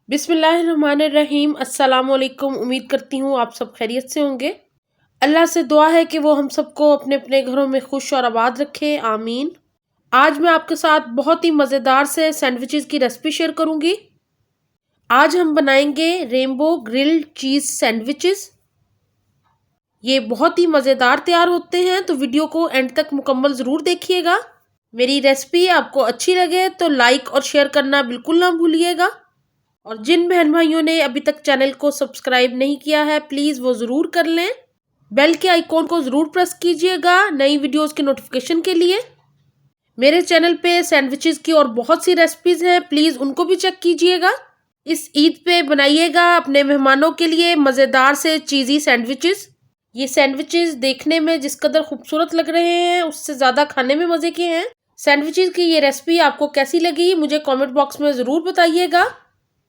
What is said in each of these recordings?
बिस्मिल्लाहिर्रहमानिर्रहीम। अस्सलाम वालेकुम। उम्मीद करती हूँ आप सब खैरियत से होंगे। अल्लाह से दुआ है कि वो हम सबको अपने अपने घरों में खुश और आबाद रखे, आमीन। आज मैं आपके साथ बहुत ही मज़ेदार से सैंडविचेस की रेसिपी शेयर करूँगी। आज हम बनाएंगे रेनबो ग्रिल्ड चीज़ सैंडविचेस। ये बहुत ही मज़ेदार तैयार होते हैं, तो वीडियो को एंड तक मुकम्मल ज़रूर देखिएगा। मेरी रेसिपी आपको अच्छी लगे तो लाइक और शेयर करना बिल्कुल ना भूलिएगा। और जिन बहन भाइयों ने अभी तक चैनल को सब्सक्राइब नहीं किया है, प्लीज़ वो ज़रूर कर लें। बेल के आइकॉन को ज़रूर प्रेस कीजिएगा नई वीडियोस की नोटिफिकेशन के लिए। मेरे चैनल पे सैंडविचेस की और बहुत सी रेसिपीज़ हैं, प्लीज़ उनको भी चेक कीजिएगा। इस ईद पे बनाइएगा अपने मेहमानों के लिए मज़ेदार से चीज़ी सैंडविचेस। ये सैंडविचेस देखने में जिस कदर खूबसूरत लग रहे हैं, उससे ज़्यादा खाने में मज़े के हैं। सैंडविचेस की ये रेसिपी आपको कैसी लगी, मुझे कॉमेंट बॉक्स में ज़रूर बताइएगा।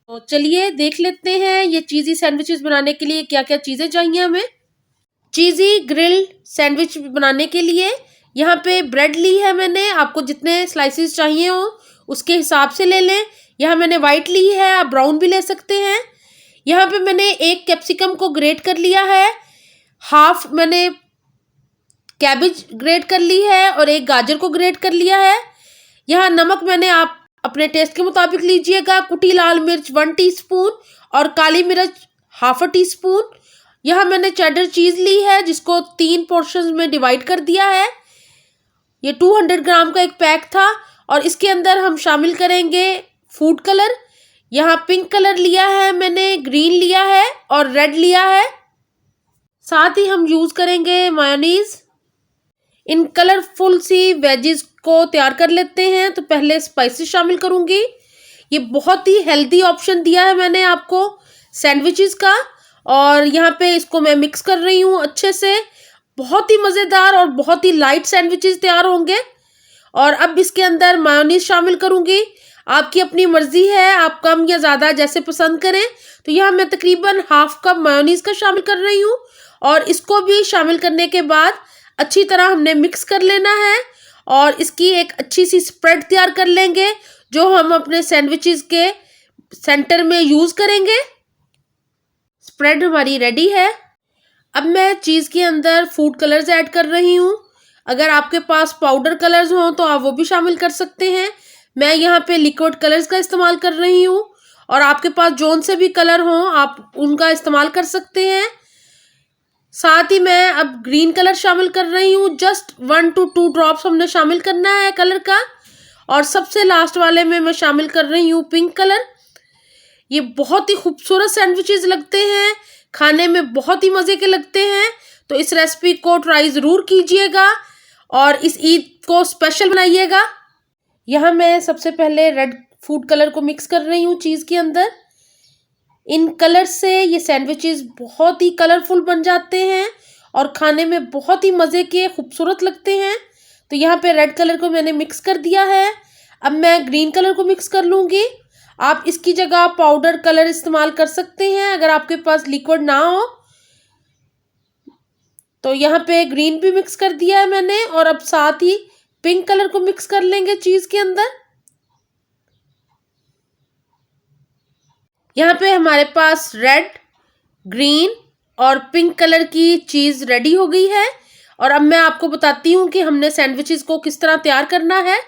तो चलिए देख लेते हैं ये चीज़ी सैंडविचेस बनाने के लिए क्या क्या चीज़ें चाहिए हमें। चीज़ी ग्रिल्ड सैंडविच बनाने के लिए यहाँ पे ब्रेड ली है मैंने। आपको जितने स्लाइसेस चाहिए हो उसके हिसाब से ले लें। यहाँ मैंने वाइट ली है, आप ब्राउन भी ले सकते हैं। यहाँ पे मैंने एक कैप्सिकम को ग्रेट कर लिया है, हाफ मैंने कैबेज ग्रेट कर ली है और एक गाजर को ग्रेट कर लिया है। यहाँ नमक मैंने आप अपने टेस्ट के मुताबिक लीजिएगा। कुटी लाल मिर्च 1 टीस्पून और काली मिर्च हाफ टीस्पून। यहाँ मैंने चेडर चीज़ ली है जिसको 3 पोर्शंस में डिवाइड कर दिया है। ये 200 ग्राम का एक पैक था। और इसके अंदर हम शामिल करेंगे फूड कलर। यहाँ पिंक कलर लिया है मैंने, ग्रीन लिया है और रेड लिया है। साथ ही हम यूज़ करेंगे मायोनीज़। इन कलरफुल सी वेजेस को तैयार कर लेते हैं। तो पहले स्पाइसेस शामिल करूंगी। ये बहुत ही हेल्दी ऑप्शन दिया है मैंने आपको सैंडविचेस का। और यहाँ पे इसको मैं मिक्स कर रही हूँ अच्छे से। बहुत ही मज़ेदार और बहुत ही लाइट सैंडविचेस तैयार होंगे। और अब इसके अंदर मायोनीज शामिल करूंगी। आपकी अपनी मर्जी है, आप कम या ज़्यादा जैसे पसंद करें। तो यहाँ मैं तकरीबन हाफ कप मायोनीज का शामिल कर रही हूँ। और इसको भी शामिल करने के बाद अच्छी तरह हमने मिक्स कर लेना है और इसकी एक अच्छी सी स्प्रेड तैयार कर लेंगे जो हम अपने सैंडविचेस के सेंटर में यूज़ करेंगे। स्प्रेड हमारी रेडी है। अब मैं चीज़ के अंदर फूड कलर्स ऐड कर रही हूँ। अगर आपके पास पाउडर कलर्स हों तो आप वो भी शामिल कर सकते हैं। मैं यहाँ पे लिक्विड कलर्स का इस्तेमाल कर रही हूँ और आपके पास जौन से भी कलर हों आप उनका इस्तेमाल कर सकते हैं। साथ ही मैं अब ग्रीन कलर शामिल कर रही हूँ। जस्ट 1 to 2 ड्रॉप्स हमने शामिल करना है कलर का। और सबसे लास्ट वाले में मैं शामिल कर रही हूँ पिंक कलर। ये बहुत ही खूबसूरत सैंडविचेस लगते हैं, खाने में बहुत ही मज़े के लगते हैं। तो इस रेसिपी को ट्राई ज़रूर कीजिएगा और इस ईद को स्पेशल बनाइएगा। यहाँ मैं सबसे पहले रेड फूड कलर को मिक्स कर रही हूँ चीज़ के अंदर। इन कलर से ये सैंडविचेस बहुत ही कलरफुल बन जाते हैं और खाने में बहुत ही मज़े के खूबसूरत लगते हैं। तो यहाँ पे रेड कलर को मैंने मिक्स कर दिया है। अब मैं ग्रीन कलर को मिक्स कर लूँगी। आप इसकी जगह पाउडर कलर इस्तेमाल कर सकते हैं अगर आपके पास लिक्विड ना हो। तो यहाँ पे ग्रीन भी मिक्स कर दिया है मैंने और अब साथ ही पिंक कलर को मिक्स कर लेंगे चीज़ के अंदर। यहाँ पे हमारे पास रेड, ग्रीन और पिंक कलर की चीज़ रेडी हो गई है। और अब मैं आपको बताती हूँ कि हमने सैंडविचेस को किस तरह तैयार करना है।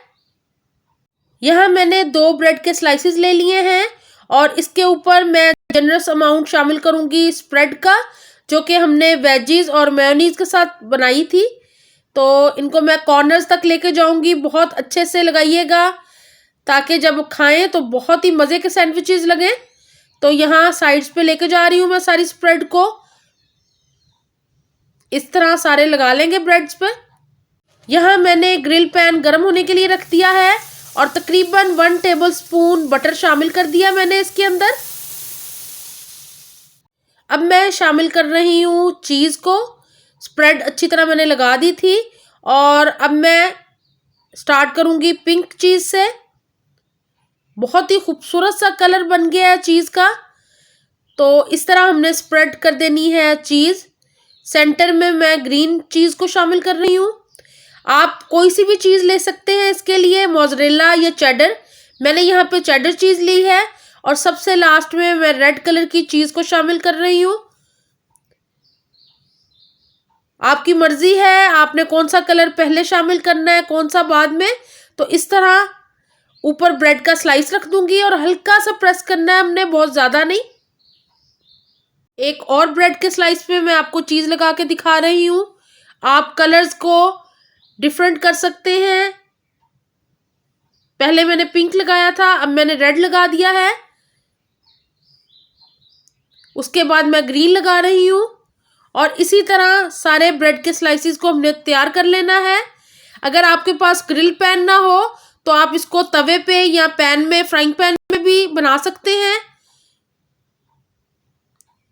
यहाँ मैंने 2 ब्रेड के स्लाइसेस ले लिए हैं और इसके ऊपर मैं जनरस अमाउंट शामिल करूँगी स्प्रेड का, जो कि हमने वेजीज और मेयोनीज के साथ बनाई थी। तो इनको मैं कॉर्नर्स तक लेके जाऊँगी। बहुत अच्छे से लगाइएगा ताकि जब खाएं तो बहुत ही मज़े के सैंडविचेस लगें। तो यहाँ साइड्स पे लेके जा रही हूँ मैं सारी स्प्रेड को। इस तरह सारे लगा लेंगे ब्रेड्स पे। यहाँ मैंने ग्रिल पैन गर्म होने के लिए रख दिया है और तकरीबन 1 टेबलस्पून बटर शामिल कर दिया मैंने इसके अंदर। अब मैं शामिल कर रही हूँ चीज़ को। स्प्रेड अच्छी तरह मैंने लगा दी थी और अब मैं स्टार्ट करूँगी पिंक चीज़ से। बहुत ही खूबसूरत सा कलर बन गया है चीज़ का। तो इस तरह हमने स्प्रेड कर देनी है चीज़। सेंटर में मैं ग्रीन चीज़ को शामिल कर रही हूँ। आप कोई सी भी चीज़ ले सकते हैं इसके लिए, मोज़रेला या चेडर। मैंने यहाँ पे चेडर चीज़ ली है और सबसे लास्ट में मैं रेड कलर की चीज को शामिल कर रही हूँ। आपकी मर्जी है आपने कौन सा कलर पहले शामिल करना है, कौन सा बाद में। तो इस तरह ऊपर ब्रेड का स्लाइस रख दूंगी और हल्का सा प्रेस करना है हमने, बहुत ज्यादा नहीं। एक और ब्रेड के स्लाइस में मैं आपको चीज लगा के दिखा रही हूँ। आप कलर्स को डिफरेंट कर सकते हैं। पहले मैंने पिंक लगाया था, अब मैंने रेड लगा दिया है। उसके बाद मैं ग्रीन लगा रही हूँ और इसी तरह सारे ब्रेड के स्लाइसिस को हमने तैयार कर लेना है। अगर आपके पास ग्रिल पैन ना हो तो आप इसको तवे पे या पैन में, फ्राइंग पैन में भी बना सकते हैं।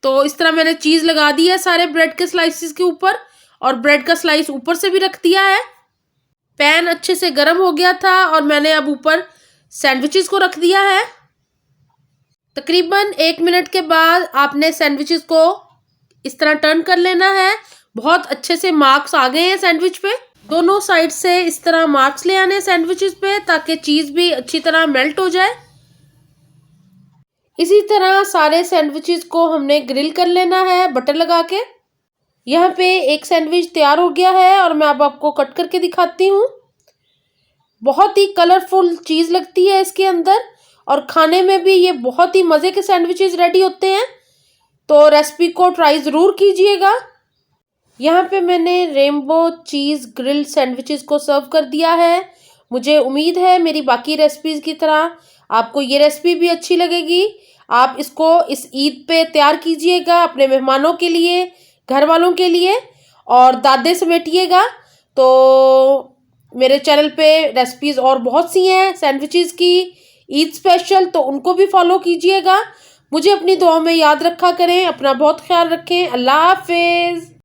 तो इस तरह मैंने चीज लगा दी है सारे ब्रेड के स्लाइसिस के ऊपर और ब्रेड का स्लाइस ऊपर से भी रख दिया है। पैन अच्छे से गर्म हो गया था और मैंने अब ऊपर सैंडविचेस को रख दिया है। तकरीबन 1 मिनट के बाद आपने सैंडविचेस को इस तरह टर्न कर लेना है। बहुत अच्छे से मार्क्स आ गए हैं सैंडविच पे। दोनों साइड से इस तरह मार्क्स ले आने सैंडविचेस पे ताकि चीज भी अच्छी तरह मेल्ट हो जाए। इसी तरह सारे सैंडविचेस को हमने ग्रिल कर लेना है बटर लगा के। यहाँ पे एक सैंडविच तैयार हो गया है और मैं अब आपको कट करके दिखाती हूँ। बहुत ही कलरफुल चीज लगती है इसके अंदर और खाने में भी ये बहुत ही मजे के सैंडविचेस रेडी होते हैं। तो रेसिपी को ट्राई जरूर कीजिएगा। यहाँ पे मैंने रेनबो चीज ग्रिल सैंडविचेस को सर्व कर दिया है। मुझे उम्मीद है मेरी बाकी रेसिपीज की तरह आपको ये रेसिपी भी अच्छी लगेगी। आप इसको इस ईद पे तैयार कीजिएगा अपने मेहमानों के लिए, घर वालों के लिए और दादे समेटिएगा। तो मेरे चैनल पे रेसिपीज और बहुत सी हैं सैंडविचेस की ईद स्पेशल, तो उनको भी फॉलो कीजिएगा। मुझे अपनी दुआ में याद रखा करें। अपना बहुत ख्याल रखें। अल्लाह हाफिज।